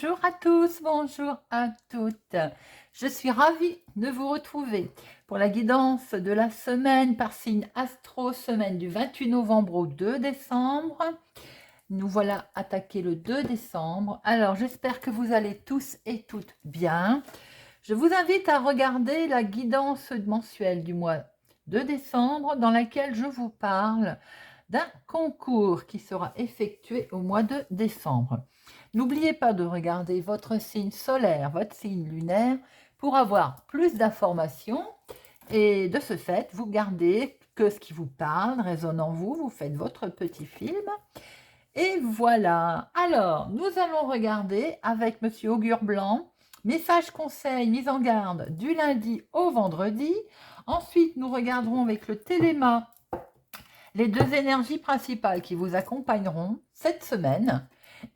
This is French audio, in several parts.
Bonjour à tous, bonjour à toutes. Je suis ravie de vous retrouver pour la guidance de la semaine par signe astro, semaine du 28 novembre au 2 décembre. Nous voilà attaqués le 2 décembre. Alors, j'espère que vous allez tous et toutes bien. Je vous invite à regarder la guidance mensuelle du mois de décembre dans laquelle je vous parle d'un concours qui sera effectué au mois de décembre. N'oubliez pas de regarder votre signe solaire, votre signe lunaire pour avoir plus d'informations et de ce fait, vous gardez que ce qui vous parle résonne en vous, vous faites votre petit film. Et voilà. Alors, nous allons regarder avec Monsieur Augure Blanc, message conseil, mise en garde du lundi au vendredi. Ensuite, nous regarderons avec le téléma les deux énergies principales qui vous accompagneront cette semaine.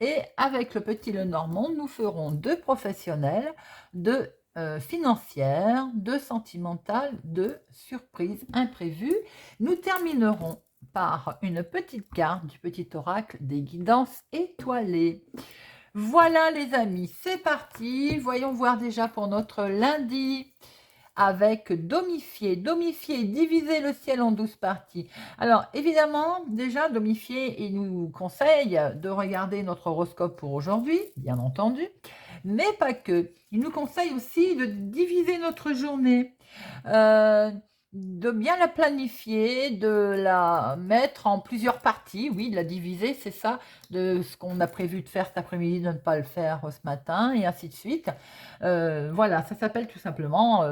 Et avec le petit Lenormand, nous ferons deux professionnels, deux financières, deux sentimentales, deux surprises imprévues. Nous terminerons par une petite carte du petit oracle des guidances étoilées. Voilà les amis, c'est parti. Voyons voir déjà pour notre lundi avec domifier, diviser le ciel en 12 parties. Alors, évidemment, déjà, domifier, il nous conseille de regarder notre horoscope pour aujourd'hui, bien entendu, mais pas que. Il nous conseille aussi de diviser notre journée, de bien la planifier, de la mettre en plusieurs parties, oui, de la diviser, c'est ça, de ce qu'on a prévu de faire cet après-midi, de ne pas le faire ce matin, et ainsi de suite. Voilà, ça s'appelle tout simplement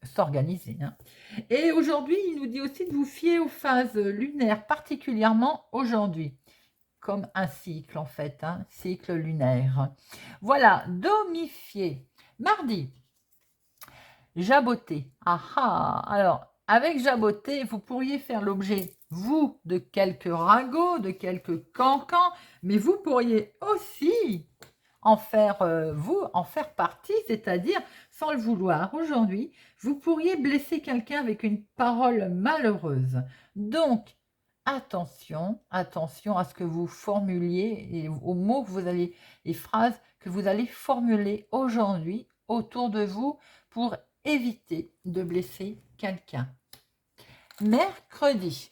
s'organiser. Hein. Et aujourd'hui, il nous dit aussi de vous fier aux phases lunaires, particulièrement aujourd'hui, comme un cycle en fait, hein, cycle lunaire. Voilà, domifier. Mardi, jaboter. Ah ah, alors, avec jaboter, vous pourriez faire l'objet, vous, de quelques ragots, de quelques cancans, mais vous pourriez aussi en faire, vous, en faire partie, c'est-à-dire, sans le vouloir, aujourd'hui, vous pourriez blesser quelqu'un avec une parole malheureuse. Donc, attention, attention à ce que vous formuliez et aux mots que vous allez, les phrases que vous allez formuler aujourd'hui autour de vous pour éviter de blesser quelqu'un. Mercredi.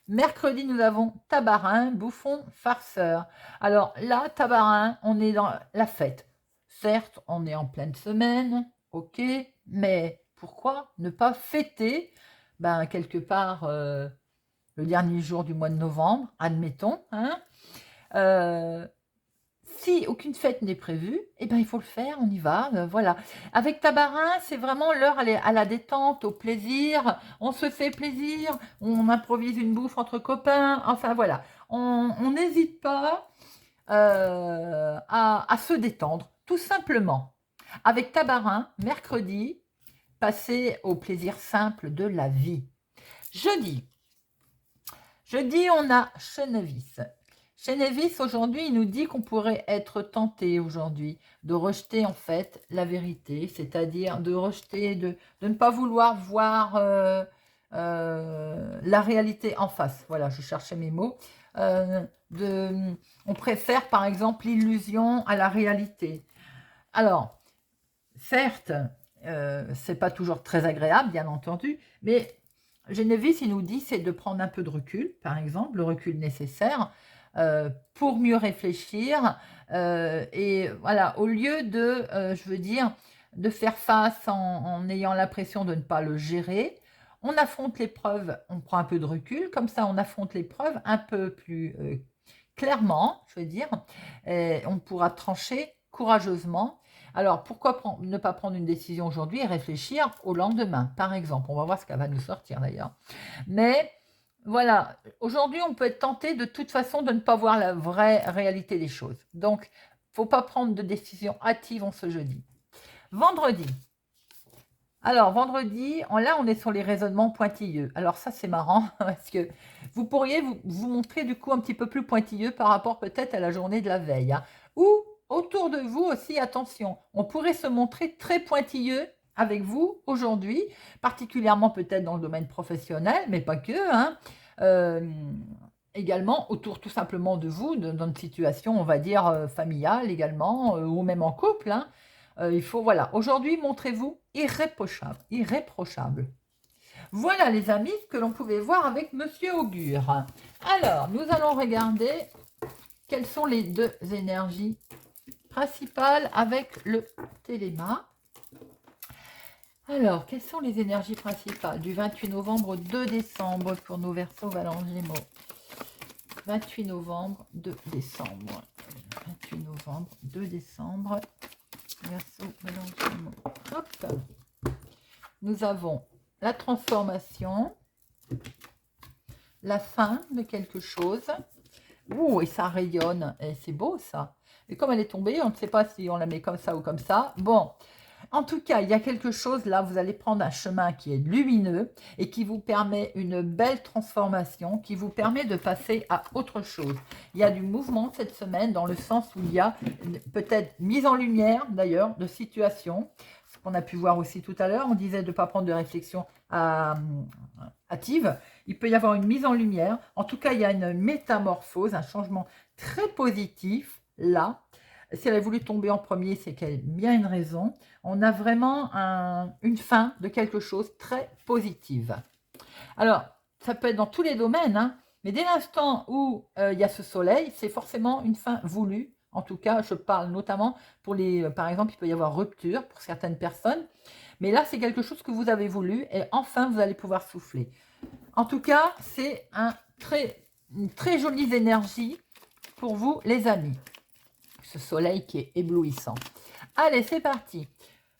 Mercredi, nous avons Tabarin, bouffon, farceur. Alors là, Tabarin, on est dans la fête. Certes, on est en pleine semaine, ok, mais pourquoi ne pas fêter quelque part le dernier jour du mois de novembre, admettons, hein, si aucune fête n'est prévue, eh ben, il faut le faire, on y va, voilà. Avec Tabarin, c'est vraiment l'heure à la détente, au plaisir, on se fait plaisir, on improvise une bouffe entre copains, enfin voilà. On n'hésite pas à se détendre, tout simplement. Avec Tabarin, mercredi, passer au plaisir simple de la vie. Jeudi, on a Chenevis. Chenevis, aujourd'hui, il nous dit qu'on pourrait être tenté aujourd'hui de rejeter en fait la vérité, c'est-à-dire de rejeter, de ne pas vouloir voir la réalité en face. Voilà, je cherchais mes mots. On préfère par exemple l'illusion à la réalité. Alors, certes, c'est pas toujours très agréable, bien entendu, mais Geneviève, il nous dit, c'est de prendre un peu de recul, par exemple, le recul nécessaire pour mieux réfléchir. Et voilà, au lieu de, je veux dire, de faire face en ayant l'impression de ne pas le gérer, on affronte l'épreuve, on prend un peu de recul, comme ça on affronte l'épreuve un peu plus clairement, je veux dire, et on pourra trancher courageusement. Alors, pourquoi ne pas prendre une décision aujourd'hui et réfléchir au lendemain, par exemple. On va voir ce qu'elle va nous sortir d'ailleurs. Mais voilà, aujourd'hui, on peut être tenté de toute façon de ne pas voir la vraie réalité des choses. Donc, il ne faut pas prendre de décision hâtive en ce jeudi. Vendredi. Alors, vendredi, là, on est sur les raisonnements pointilleux. Alors ça, c'est marrant parce que vous pourriez vous montrer du coup un petit peu plus pointilleux par rapport peut-être à la journée de la veille. Hein. Ou autour de vous aussi, attention, on pourrait se montrer très pointilleux avec vous aujourd'hui, particulièrement peut-être dans le domaine professionnel, mais pas que. Hein. également autour tout simplement de vous, dans une situation, on va dire, familiale également, ou même en couple, hein. Il faut, voilà, aujourd'hui, montrez-vous irréprochable, irréprochable. Voilà les amis, ce que l'on pouvait voir avec Monsieur Augure. Alors, nous allons regarder quelles sont les deux énergies principales avec le téléma. Alors, quelles sont les énergies principales du 28 novembre au 2 décembre pour nos Verseaux, Balance, Gémeaux? 28 novembre, 2 décembre. 28 novembre, 2 décembre. Verseau, Balance, Gémeaux. Hop. Nous avons la transformation, la fin de quelque chose. Ouh, et ça rayonne. Et c'est beau ça. Et comme elle est tombée, on ne sait pas si on la met comme ça ou comme ça. Bon. En tout cas, il y a quelque chose, là, vous allez prendre un chemin qui est lumineux et qui vous permet une belle transformation, qui vous permet de passer à autre chose. Il y a du mouvement cette semaine dans le sens où il y a peut-être mise en lumière, d'ailleurs, de situations. Ce qu'on a pu voir aussi tout à l'heure, on disait de ne pas prendre de réflexion hâtive. Il peut y avoir une mise en lumière. En tout cas, il y a une métamorphose, un changement très positif, là. Si elle a voulu tomber en premier, c'est qu'elle a bien une raison. On a vraiment une fin de quelque chose très positive. Alors, ça peut être dans tous les domaines, hein, mais dès l'instant où il y a ce soleil, c'est forcément une fin voulue. En tout cas, je parle notamment pour les... par exemple, il peut y avoir rupture pour certaines personnes. Mais là, c'est quelque chose que vous avez voulu et enfin, vous allez pouvoir souffler. En tout cas, c'est une très jolie énergie pour vous, les amis. Ce soleil qui est éblouissant. Allez, c'est parti.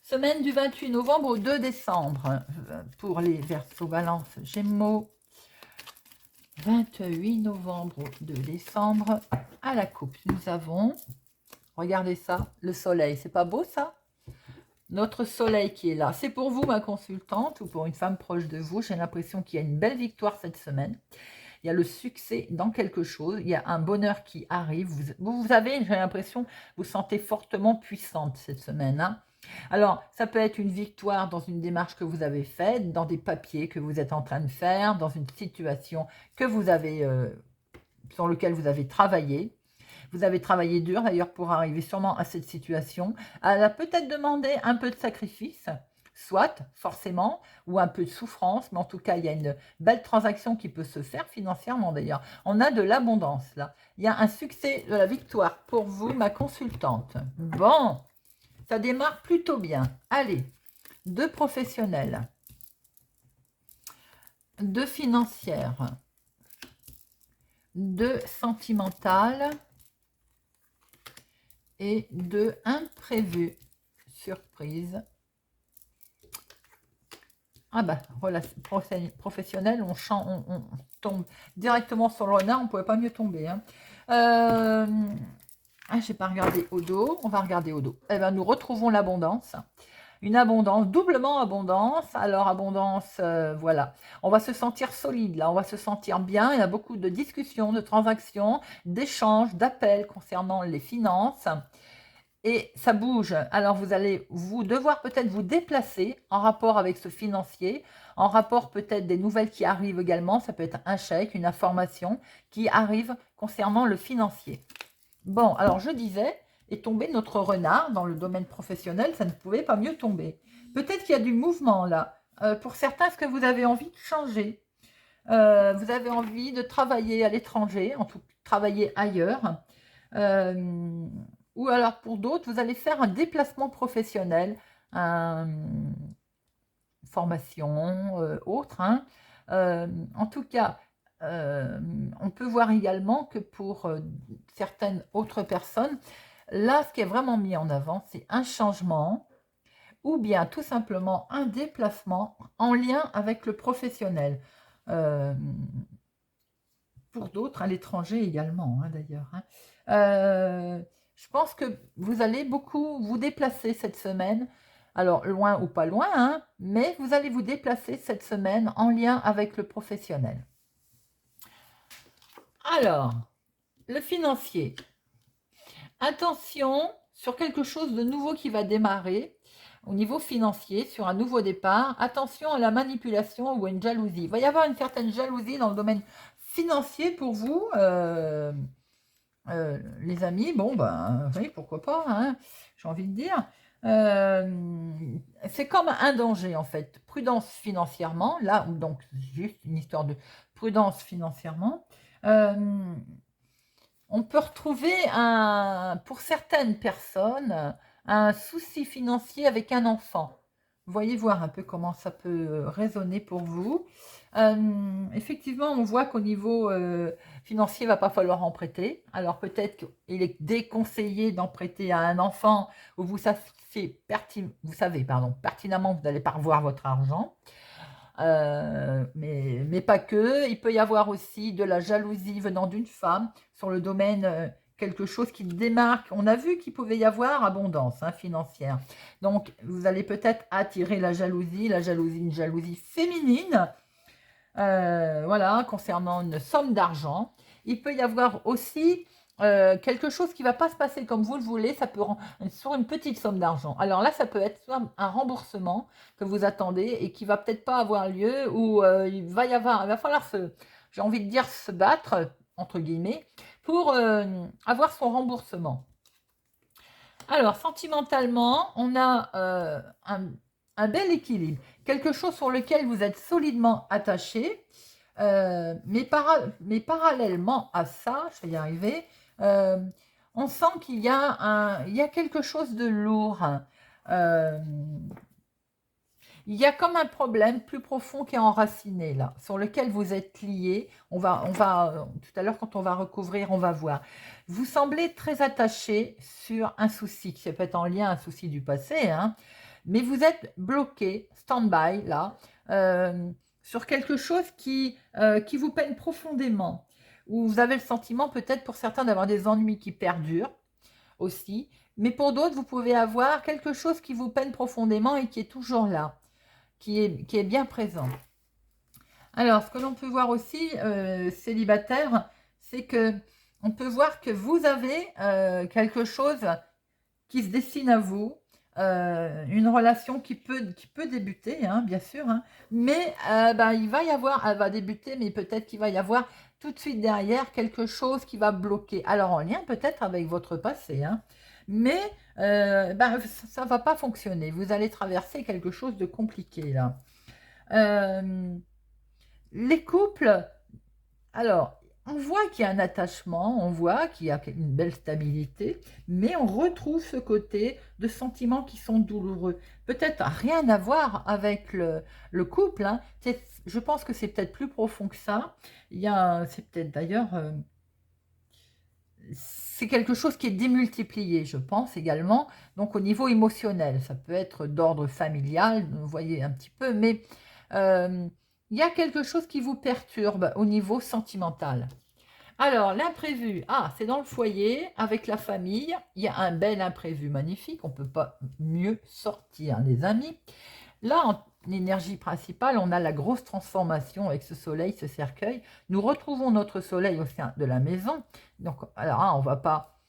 Semaine du 28 novembre au 2 décembre pour les Verseaux, Balance, Gémeaux. 28 novembre au 2 décembre à la coupe. Nous avons, regardez ça, le soleil. C'est pas beau ça? Notre soleil qui est là. C'est pour vous, ma consultante, ou pour une femme proche de vous. J'ai l'impression qu'il y a une belle victoire cette semaine. Il y a le succès dans quelque chose, il y a un bonheur qui arrive. Vous avez, j'ai l'impression, vous sentez fortement puissante cette semaine. Hein. Alors, ça peut être une victoire dans une démarche que vous avez faite, dans des papiers que vous êtes en train de faire, dans une situation que vous avez, sur laquelle vous avez travaillé. Vous avez travaillé dur d'ailleurs pour arriver sûrement à cette situation. Elle a peut-être demandé un peu de sacrifice, soit forcément, ou un peu de souffrance, mais en tout cas, il y a une belle transaction qui peut se faire financièrement d'ailleurs. On a de l'abondance là. Il y a un succès de la victoire pour vous, ma consultante. Bon, ça démarre plutôt bien. Allez, 2 professionnels, 2 financières, 2 sentimentales et 2 imprévus. Surprise. Ah bah, relation professionnelle, on tombe directement sur le renard, on ne pouvait pas mieux tomber. Hein. Ah, je n'ai pas regardé au dos, on va regarder au dos. Eh ben, nous retrouvons l'abondance. Une abondance, doublement abondance. Alors, abondance, voilà. On va se sentir solide, là. On va se sentir bien. Il y a beaucoup de discussions, de transactions, d'échanges, d'appels concernant les finances. Et ça bouge. Alors, vous allez devoir peut-être vous déplacer en rapport avec ce financier, en rapport peut-être des nouvelles qui arrivent également. Ça peut être un chèque, une information qui arrive concernant le financier. Bon, alors je disais, est tombé notre renard dans le domaine professionnel, ça ne pouvait pas mieux tomber. Peut-être qu'il y a du mouvement là. Pour certains, est-ce que vous avez envie de changer? Vous avez envie de travailler à l'étranger, en tout cas travailler ailleurs. Ou alors pour d'autres, vous allez faire un déplacement professionnel, une formation, autre. Hein. En tout cas, on peut voir également que pour certaines autres personnes, là, ce qui est vraiment mis en avant, c'est un changement ou bien tout simplement un déplacement en lien avec le professionnel. Pour d'autres, à l'étranger également, hein, d'ailleurs. Hein. Je pense que vous allez beaucoup vous déplacer cette semaine. Alors, loin ou pas loin, hein, mais vous allez vous déplacer cette semaine en lien avec le professionnel. Alors, le financier. Attention sur quelque chose de nouveau qui va démarrer au niveau financier, sur un nouveau départ. Attention à la manipulation ou à une jalousie. Il va y avoir une certaine jalousie dans le domaine financier pour vous, les amis. Bon, ben, oui, pourquoi pas, hein, j'ai envie de dire. C'est comme un danger, en fait. Prudence financièrement, là, donc, juste une histoire de prudence financièrement. Euh, on peut retrouver pour certaines personnes, un souci financier avec un enfant. Voyez voir un peu comment ça peut résonner pour vous. Effectivement, on voit qu'au niveau financier, il va pas falloir en prêter. Alors peut-être qu'il est déconseillé d'en prêter à un enfant où vous savez, pardon, pertinemment que vous n'allez pas revoir votre argent. Mais pas que. Il peut y avoir aussi de la jalousie venant d'une femme sur le domaine, quelque chose qui démarque. On a vu qu'il pouvait y avoir abondance, hein, financière. Donc, vous allez peut-être attirer la jalousie, une jalousie féminine, voilà, concernant une somme d'argent. Il peut y avoir aussi quelque chose qui ne va pas se passer comme vous le voulez, ça peut sur une petite somme d'argent. Alors là, ça peut être soit un remboursement que vous attendez et qui va peut-être pas avoir lieu, ou il va falloir j'ai envie de dire se battre, entre guillemets, pour avoir son remboursement. Alors, sentimentalement, on a un bel équilibre, quelque chose sur lequel vous êtes solidement attaché, mais parallèlement à ça, je vais y arriver, euh, on sent qu'il y a quelque chose de lourd. Euh, il y a comme un problème plus profond qui est enraciné là, sur lequel vous êtes lié. Tout à l'heure, quand on va recouvrir, on va voir. Vous semblez très attaché sur un souci, qui peut être en lien à un souci du passé, hein, mais vous êtes bloqué, stand-by là, sur quelque chose qui vous peine profondément. Ou vous avez le sentiment peut-être pour certains d'avoir des ennuis qui perdurent aussi, mais pour d'autres, vous pouvez avoir quelque chose qui vous peine profondément et qui est toujours là, qui est bien présent. Alors, ce que l'on peut voir aussi, célibataire, c'est que on peut voir que vous avez quelque chose qui se dessine à vous, une relation qui peut débuter, hein, bien sûr, hein, mais elle va débuter, mais peut-être qu'il va y avoir tout de suite derrière quelque chose qui va bloquer. Alors, en lien peut-être avec votre passé, hein, mais ça ne va pas fonctionner. Vous allez traverser quelque chose de compliqué là. Euh, les couples, alors, on voit qu'il y a un attachement, on voit qu'il y a une belle stabilité, mais on retrouve ce côté de sentiments qui sont douloureux. Peut-être rien à voir avec le couple, hein. Je pense que c'est peut-être plus profond que ça. C'est peut-être d'ailleurs, c'est quelque chose qui est démultiplié, je pense également. Donc au niveau émotionnel, ça peut être d'ordre familial, vous voyez un petit peu, mais euh, il y a quelque chose qui vous perturbe au niveau sentimental. Alors, l'imprévu, c'est dans le foyer, avec la famille. Il y a un bel imprévu magnifique, on ne peut pas mieux sortir, les amis. Là, en énergie principale, on a la grosse transformation avec ce soleil, ce cercueil. Nous retrouvons notre soleil au sein de la maison. Donc, alors, on va pas,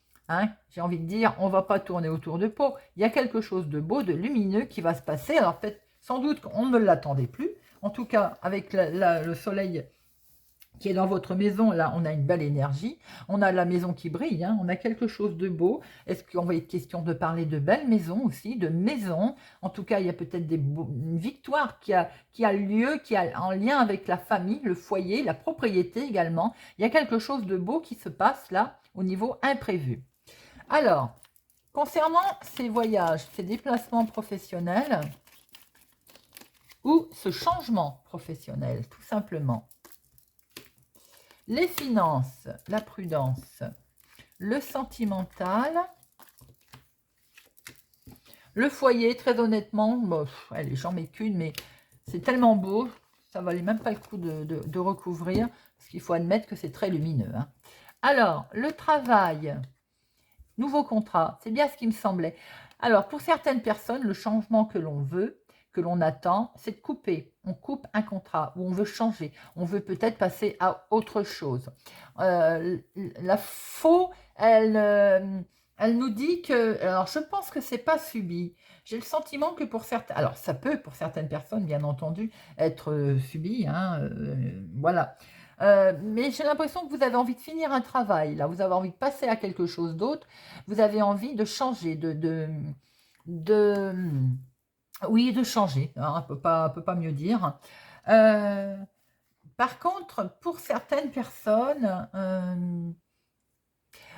j'ai envie de dire, on va pas tourner autour de pot. Il y a quelque chose de beau, de lumineux qui va se passer. Alors, peut-être, sans doute qu'on ne l'attendait plus. En tout cas, avec le soleil qui est dans votre maison, là, on a une belle énergie. On a la maison qui brille, hein, on a quelque chose de beau. Est-ce qu'on va être question de parler de belles maisons aussi, de maisons? En tout cas, il y a peut-être une victoire qui a lieu, qui a en lien avec la famille, le foyer, la propriété également. Il y a quelque chose de beau qui se passe là, au niveau imprévu. Alors, concernant ces voyages, ces déplacements professionnels, ou ce changement professionnel, tout simplement. Les finances, la prudence, le sentimental, le foyer, très honnêtement, allez, j'en mets qu'une, mais c'est tellement beau, ça valait même pas le coup de recouvrir, parce qu'il faut admettre que c'est très lumineux, hein. Alors, le travail, nouveau contrat, c'est bien ce qui me semblait. Alors, pour certaines personnes, le changement que l'on veut, que l'on attend, c'est de couper. On coupe un contrat ou on veut changer. On veut peut-être passer à autre chose. La faux, elle nous dit que... Alors, je pense que c'est pas subi. J'ai le sentiment que pour certains... Alors, ça peut, pour certaines personnes, bien entendu, être subi. Hein, voilà. Mais j'ai l'impression que vous avez envie de finir un travail, là, vous avez envie de passer à quelque chose d'autre, vous avez envie de changer, de oui, de changer, hein, on peut pas mieux dire. Euh, Par contre, pour certaines personnes,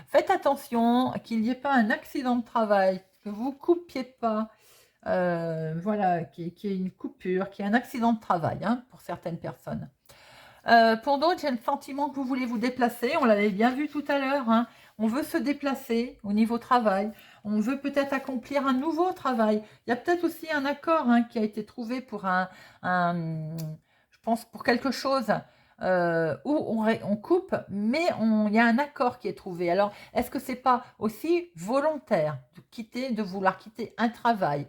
faites attention qu'il n'y ait pas un accident de travail, que vous coupiez pas, voilà, qu'il y ait une coupure, qu'il y ait un accident de travail, hein, pour certaines personnes. Pour d'autres, j'ai le sentiment que vous voulez vous déplacer. On l'avait bien vu tout à l'heure, hein. On veut se déplacer au niveau travail. On veut peut-être accomplir un nouveau travail. Il y a peut-être aussi un accord, hein, qui a été trouvé pour je pense, pour quelque chose où on coupe, mais il y a un accord qui est trouvé. Alors, est-ce que c'est pas aussi volontaire de vouloir quitter un travail?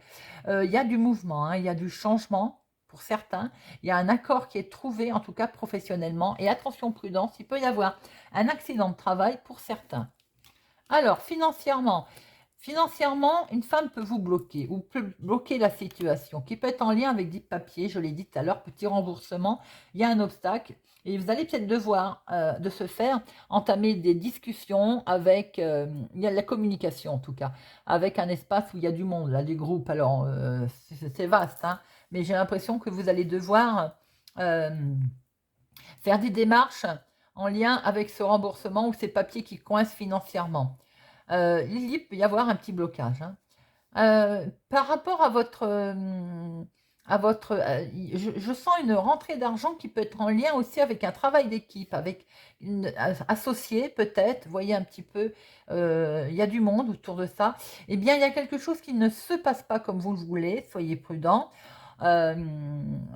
Il y a du mouvement, hein, il y a du changement pour certains. Il y a un accord qui est trouvé, en tout cas professionnellement. Et attention, prudence, il peut y avoir un accident de travail pour certains. Alors, financièrement, une femme peut vous bloquer ou peut bloquer la situation, qui peut être en lien avec des papiers, je l'ai dit tout à l'heure, petit remboursement, il y a un obstacle. Et vous allez peut-être devoir, de ce faire, entamer des discussions avec, il y a de la communication en tout cas, avec un espace où il y a du monde, là, des groupes. Alors, c'est vaste, hein, mais j'ai l'impression que vous allez devoir euh, faire des démarches en lien avec ce remboursement ou ces papiers qui coincent financièrement. Il peut y avoir un petit blocage, hein. Par rapport je sens une rentrée d'argent qui peut être en lien aussi avec un travail d'équipe, avec une associée peut-être, vous voyez un petit peu, il y a du monde autour de ça. Eh bien, il y a quelque chose qui ne se passe pas comme vous le voulez, soyez prudents. Euh,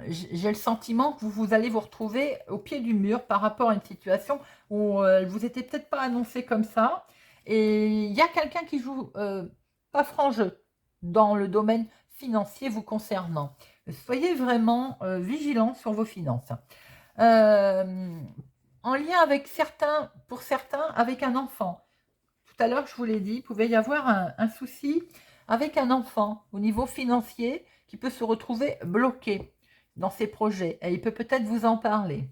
j'ai le sentiment que vous allez vous retrouver au pied du mur par rapport à une situation où vous n'étiez peut-être pas annoncé comme ça. Et il y a quelqu'un qui joue pas franc jeu dans le domaine financier vous concernant. Soyez vraiment vigilants sur vos finances. Euh, En lien avec certains, pour certains, avec un enfant. Tout à l'heure, je vous l'ai dit, il pouvait y avoir un souci avec un enfant au niveau financier qui peut se retrouver bloqué dans ses projets. Et il peut peut-être vous en parler.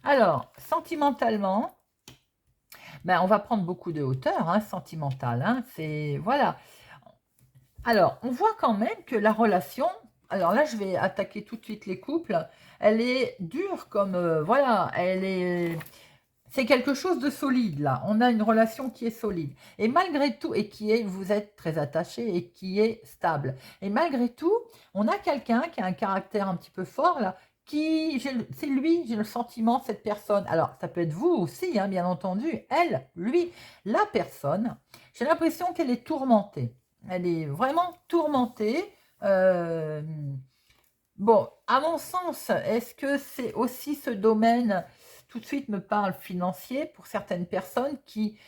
Alors, sentimentalement, ben, on va prendre beaucoup de hauteur, hein, sentimentale, hein, c'est voilà. Alors, on voit quand même que la relation, alors là, je vais attaquer tout de suite les couples, elle est dure comme, voilà, c'est quelque chose de solide là. On a une relation qui est solide. Et malgré tout, vous êtes très attaché et qui est stable. Et malgré tout, on a quelqu'un qui a un caractère un petit peu fort là, c'est lui, j'ai le sentiment, cette personne. Alors, ça peut être vous aussi, hein, bien entendu. Elle, lui, la personne, j'ai l'impression qu'elle est tourmentée. Elle est vraiment tourmentée. Euh, Bon, à mon sens, est-ce que c'est aussi ce domaine, tout de suite me parle financier, pour certaines personnes qui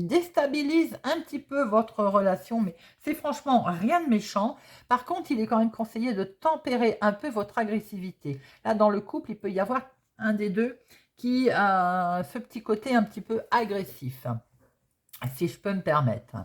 déstabilise un petit peu votre relation, mais c'est franchement rien de méchant. Par contre, il est quand même conseillé de tempérer un peu votre agressivité. Là, dans le couple, il peut y avoir un des deux qui a ce petit côté un petit peu agressif, si je peux me permettre.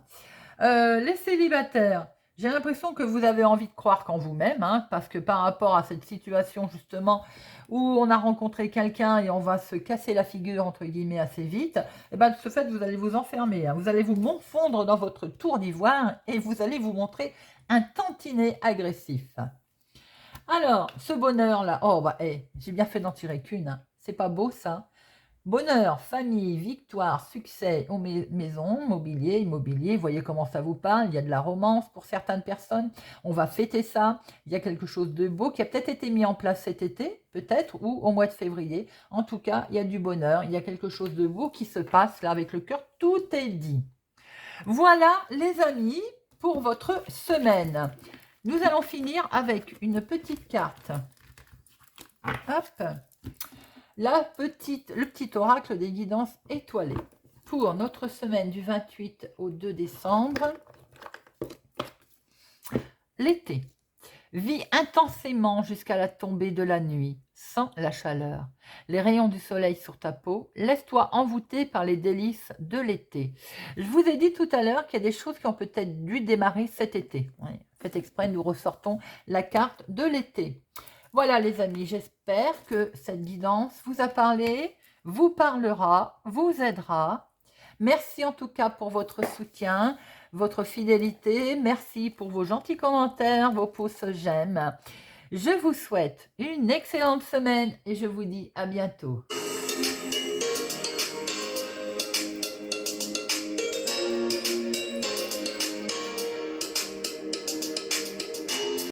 Les célibataires, j'ai l'impression que vous avez envie de croire qu'en vous-même, hein, parce que par rapport à cette situation justement où on a rencontré quelqu'un et on va se casser la figure entre guillemets assez vite, et ben de ce fait vous allez vous enfermer, hein. Vous allez vous morfondre dans votre tour d'ivoire et vous allez vous montrer un tantinet agressif. Alors, ce bonheur-là, oh bah j'ai bien fait d'en tirer qu'une, hein. C'est pas beau ça? Bonheur, famille, victoire, succès aux maisons, mobilier, immobilier, vous voyez comment ça vous parle, il y a de la romance pour certaines personnes, on va fêter ça, il y a quelque chose de beau qui a peut-être été mis en place cet été, peut-être, ou au mois de février. En tout cas, il y a du bonheur, il y a quelque chose de beau qui se passe là avec le cœur, tout est dit. Voilà les amis pour votre semaine. Nous allons finir avec une petite carte. Hop. Le petit oracle des guidances étoilées pour notre semaine du 28 au 2 décembre. L'été. Vis intensément jusqu'à la tombée de la nuit, sans la chaleur. Les rayons du soleil sur ta peau, laisse-toi envoûter par les délices de l'été. Je vous ai dit tout à l'heure qu'il y a des choses qui ont peut-être dû démarrer cet été. Oui, faites exprès, nous ressortons la carte de l'été. Voilà les amis, j'espère que cette guidance vous a parlé, vous parlera, vous aidera. Merci en tout cas pour votre soutien, votre fidélité. Merci pour vos gentils commentaires, vos pouces j'aime. Je vous souhaite une excellente semaine et je vous dis à bientôt.